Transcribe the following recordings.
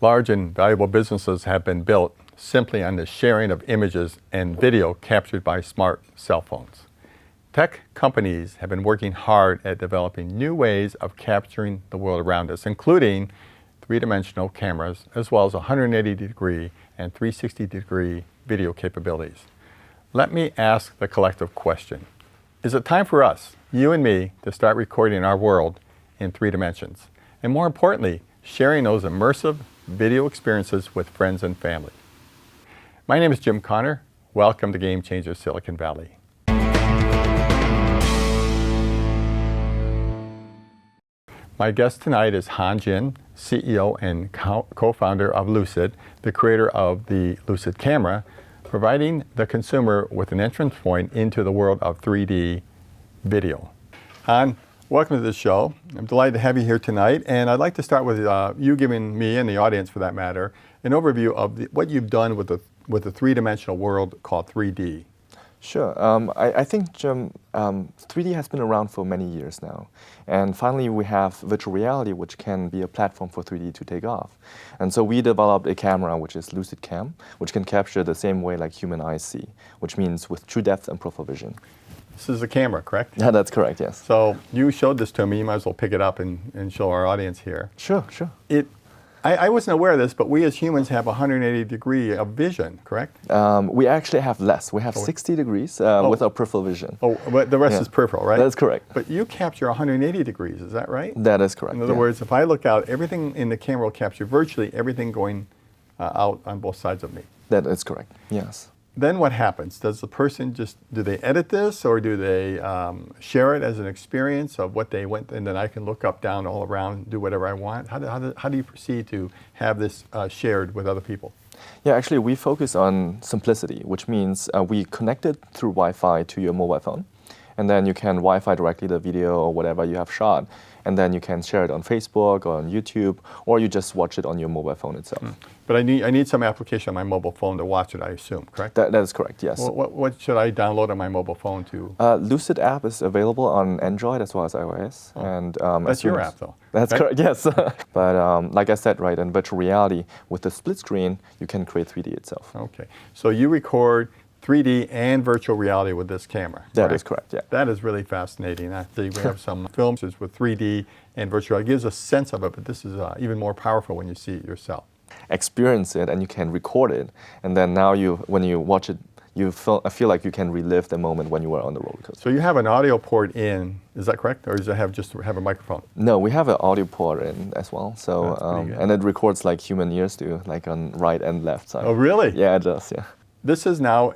Large and valuable businesses have been built simply on the sharing of images and video captured by smart cell phones. Tech companies have been working hard at developing new ways of capturing the world around us, including three-dimensional cameras, as well as 180-degree and 360-degree video capabilities. Let me ask the collective question. Is it time for us, you and me, to start recording our world in 3 dimensions? And more importantly, sharing those immersive video experiences with friends and family. My name is Jim Connor. Welcome to Game Changer Silicon Valley. My guest tonight is Han Jin, CEO and co-founder of Lucid, the creator of the Lucid camera, providing the consumer with an entrance point into the world of 3D video. Han, welcome to the show. I'm delighted to have you here tonight, and I'd like to start with you giving me, and the audience for that matter, an overview of what you've done with the three-dimensional world called 3D. Sure. I think, Jim, 3D has been around for many years now. And finally, we have virtual reality, which can be a platform for 3D to take off. And so we developed a camera, which is LucidCam, which can capture the same way like human eyes see, which means with true depth and peripheral vision. This is a camera, correct? Yeah, that's correct, yes. So you showed this to me. You might as well pick it up and show our audience here. Sure, sure. I wasn't aware of this, but we as humans have 180 degrees of vision, correct? We actually have less. We have 60 degrees with our peripheral vision. Oh, but the rest is peripheral, right? That's correct. But you capture 180 degrees, is that right? That is correct. In other words, if I look out, everything in the camera will capture virtually everything going out on both sides of me. That is correct, yes. Then what happens? Does the person do they edit this, or do they share it as an experience of what they went, and then I can look up, down, all around, do whatever I want? How do you proceed to have this shared with other people? Yeah, actually we focus on simplicity, which means we connect it through Wi-Fi to your mobile phone, and then you can Wi-Fi directly the video or whatever you have shot, and then you can share it on Facebook or on YouTube, or you just watch it on your mobile phone itself. But I need some application on my mobile phone to watch it, I assume, correct? That is correct, yes. What should I download on my mobile phone to? Lucid app is available on Android as well as iOS. Oh. And that's your app, though. That's right? correct, yes. But like I said, right, in virtual reality, with the split screen, you can create 3D itself. Okay, so you record 3D and virtual reality with this camera. That is correct, yeah. That is really fascinating. I think we have some films with 3D and virtual. It gives a sense of it, but this is even more powerful when you see it yourself. Experience it and you can record it, and then now when you watch it, I feel like you can relive the moment when you were on the roller coaster. So you have an audio port in, is that correct? Or does it just have a microphone? No, we have an audio port in as well. So and it records like human ears do, like on right and left side. Oh, really? Yeah, it does, yeah. This is now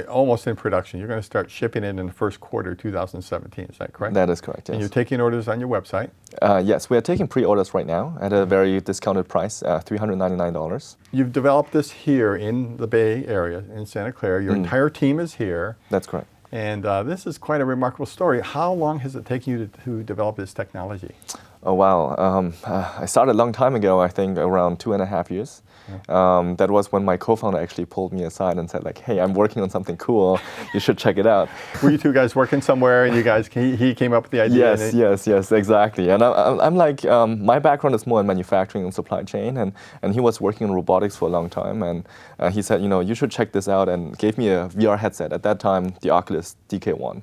almost in production. You're going to start shipping it in the first quarter 2017, is that correct? That is correct, yes. And you're taking orders on your website? Yes, we are taking pre-orders right now at a very discounted price, $399. You've developed this here in the Bay Area, in Santa Clara. Your entire team is here. That's correct. And this is quite a remarkable story. How long has it taken you to develop this technology? Oh, wow. I started a long time ago, I think around 2.5 years. That was when my co-founder actually pulled me aside and said, like, hey, I'm working on something cool. You should check it out. Were you two guys working somewhere and he came up with the idea? Yes, exactly. And I'm like, my background is more in manufacturing and supply chain, and he was working in robotics for a long time. And he said, you should check this out, and gave me a VR headset. At that time, the Oculus DK1.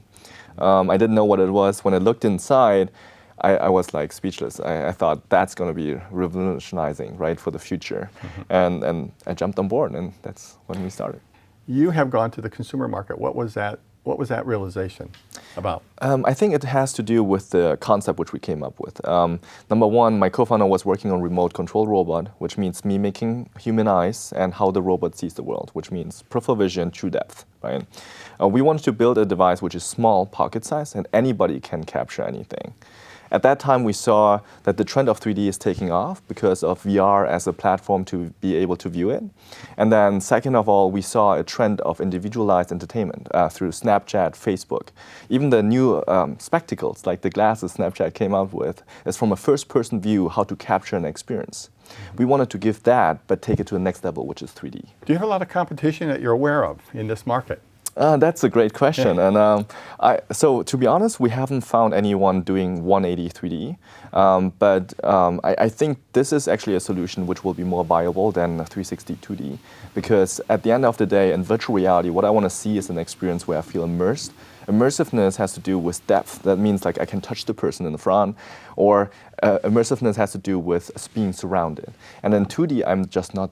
I didn't know what it was. When I looked inside, I was like speechless. I thought that's going to be revolutionizing, right, for the future. And I jumped on board, and that's when we started. You have gone to the consumer market. What was that realization about? I think it has to do with the concept which we came up with. Number one, my co-founder was working on remote control robot, which means mimicking human eyes and how the robot sees the world, which means peripheral vision, true depth, right? We wanted to build a device which is small, pocket size, and anybody can capture anything. At that time, we saw that the trend of 3D is taking off because of VR as a platform to be able to view it. And then second of all, we saw a trend of individualized entertainment through Snapchat, Facebook. Even the new spectacles, like the glasses Snapchat came out with, is from a first-person view how to capture an experience. We wanted to give that, but take it to the next level, which is 3D. Do you have a lot of competition that you're aware of in this market? That's a great question. And so to be honest, we haven't found anyone doing 180 3D. But I think this is actually a solution which will be more viable than 360 2D. Because at the end of the day, in virtual reality, what I want to see is an experience where I feel immersed. Immersiveness has to do with depth. That means like I can touch the person in the front, or immersiveness has to do with being surrounded. And in 2D, I'm just not,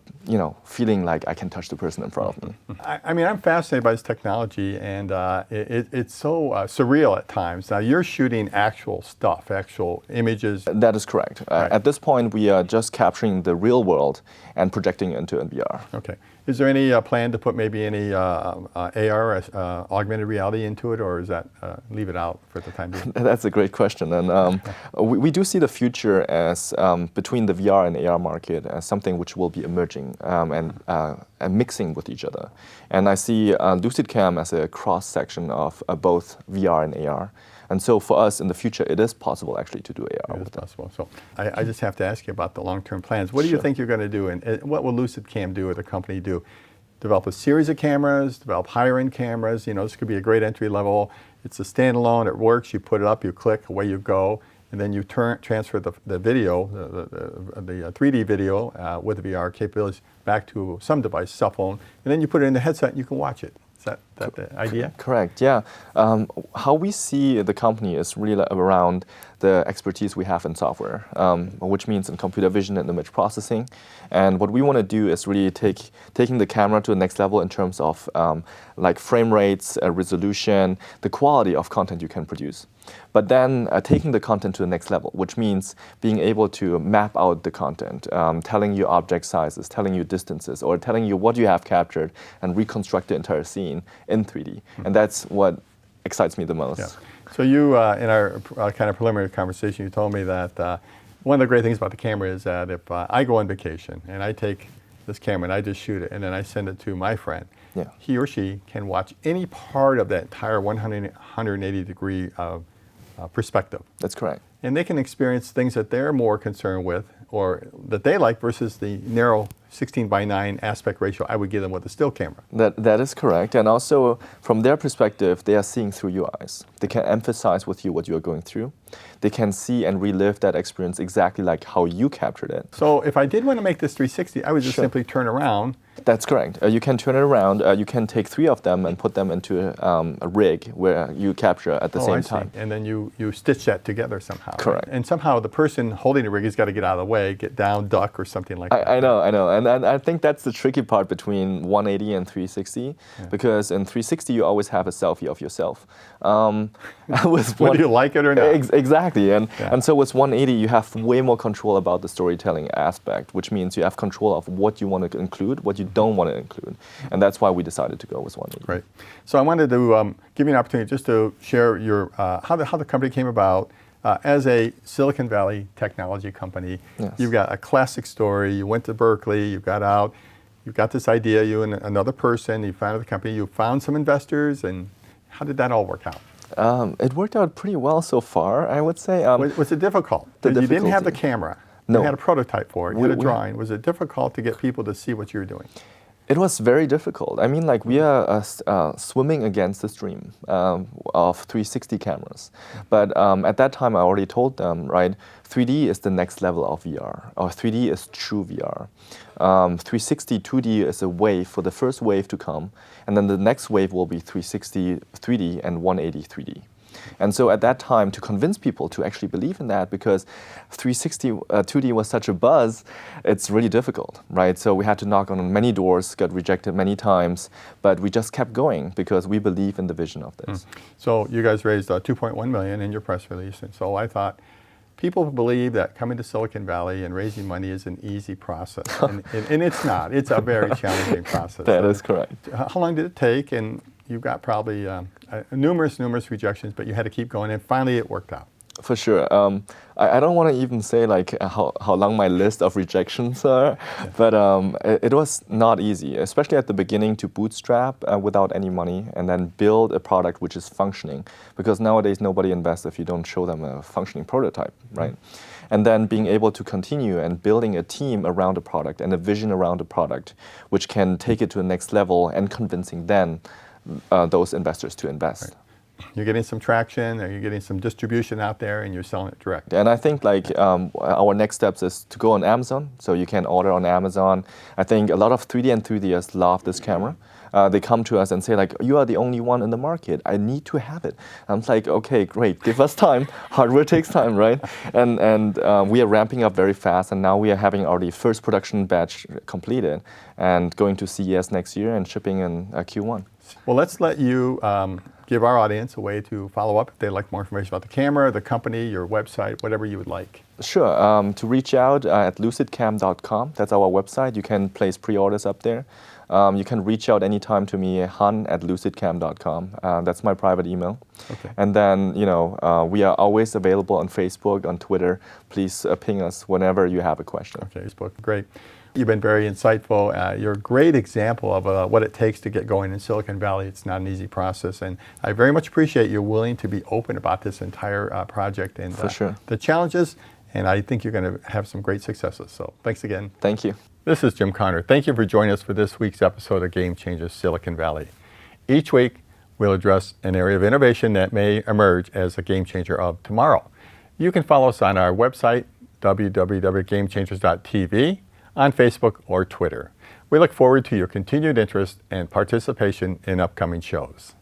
feeling like I can touch the person in front of me. I mean, I'm fascinated by this technology, and it's so surreal at times. Now, you're shooting actual stuff, actual images. That is correct. Right. At this point, we are just capturing the real world and projecting it into VR. Okay. Is there any plan to put maybe any AR, augmented reality into it, or is that leave it out for the time being? That's a great question. And we do see the future as between the VR and AR market as something which will be emerging and mixing with each other. And I see LucidCam as a cross-section of both VR and AR. And so for us in the future, it is possible actually to do AR with it. Possible. So I just have to ask you about the long-term plans. What do you think you're going to do, and what will LucidCam do, or the company do? Develop a series of cameras, develop higher-end cameras. This could be a great entry level. It's a standalone. It works. You put it up, you click, away you go, and then you transfer the video, the 3D video with the VR capabilities back to some device, cell phone, and then you put it in the headset and you can watch it. Is that the idea? Correct, yeah. How we see the company is really around the expertise we have in software, which means in computer vision and image processing. And what we want to do is really taking the camera to the next level in terms of like frame rates, resolution, the quality of content you can produce. But then taking the content to the next level, which means being able to map out the content, telling you object sizes, telling you distances, or telling you what you have captured and reconstruct the entire scene in 3D. Mm-hmm. And that's what excites me the most. Yeah. So you, in our kind of preliminary conversation, you told me that one of the great things about the camera is that if I go on vacation and I take this camera and I just shoot it and then I send it to my friend, he or she can watch any part of that entire 180 degree perspective. That's correct. And they can experience things that they're more concerned with or that they like versus the narrow 16:9 aspect ratio I would give them with a still camera. That is correct. And also, from their perspective, they are seeing through your eyes. They can emphasize with you what you are going through. They can see and relive that experience exactly like how you captured it. So if I did want to make this 360, I would just simply turn around. That's correct. You can turn it around. You can take 3 of them and put them into a rig where you capture at the same time. And then you stitch that together somehow. Correct. And somehow the person holding the rig has got to get out of the way, get down, duck, or something like that. I know. And I think that's the tricky part between 180 and 360, because in 360 you always have a selfie of yourself. Whether you like it or not. Exactly. And so with 180 you have way more control about the storytelling aspect, which means you have control of what you want to include, what you don't want to include. And that's why we decided to go with 180. Great. So I wanted to give you an opportunity just to share your how the company came about. As a Silicon Valley technology company, you've got a classic story. You went to Berkeley, you got out, you got this idea, you and another person, you founded the company, you found some investors, and how did that all work out? It worked out pretty well so far, I would say. Was it difficult? You didn't have the camera. No. You had a prototype for it, you had a drawing. Was it difficult to get people to see what you were doing? It was very difficult. I mean, like we are swimming against the stream of 360 cameras. But at that time, I already told them, right, 3D is the next level of VR, or 3D is true VR. 360 2D is a wave for the first wave to come, and then the next wave will be 360 3D and 180 3D. And so at that time, to convince people to actually believe in that, because 360 2D was such a buzz, it's really difficult, right? So we had to knock on many doors, got rejected many times, but we just kept going because we believe in the vision of this. So you guys raised $2.1 million in your press release, and so I thought, people believe that coming to Silicon Valley and raising money is an easy process, and it's not. It's a very challenging process. That is correct. How long did it take? And you got probably numerous rejections, but you had to keep going, and finally it worked out. For sure. I don't want to even say like how long my list of rejections are, but it was not easy, especially at the beginning, to bootstrap without any money and then build a product which is functioning, because nowadays nobody invests if you don't show them a functioning prototype, right? And then being able to continue and building a team around a product and a vision around a product which can take it to the next level, and convincing them those investors to invest. You're getting some traction, or you're getting some distribution out there, and you're selling it direct. And I think our next steps is to go on Amazon, so you can order on Amazon. I think a lot of 3D enthusiasts love this camera. They come to us and say like, you are the only one in the market. I need to have it. I'm like, okay, great. Give us time. Hardware takes time, right? And we are ramping up very fast. And now we are having already first production batch completed and going to CES next year and shipping in Q1. Well, let's let you give our audience a way to follow up if they'd like more information about the camera, the company, your website, whatever you would like. Sure. To reach out at lucidcam.com. That's our website. You can place pre-orders up there. You can reach out anytime to me, han@lucidcam.com. That's my private email. Okay. And then, we are always available on Facebook, on Twitter. Please ping us whenever you have a question. Okay, Facebook, great. You've been very insightful. You're a great example of what it takes to get going in Silicon Valley. It's not an easy process, and I very much appreciate you willing to be open about this entire project and For sure. the challenges, and I think you're going to have some great successes. So thanks again. Thank you. This is Jim Conner. Thank you for joining us for this week's episode of Game Changers Silicon Valley. Each week, we'll address an area of innovation that may emerge as a game changer of tomorrow. You can follow us on our website, www.gamechangers.tv, on Facebook or Twitter. We look forward to your continued interest and participation in upcoming shows.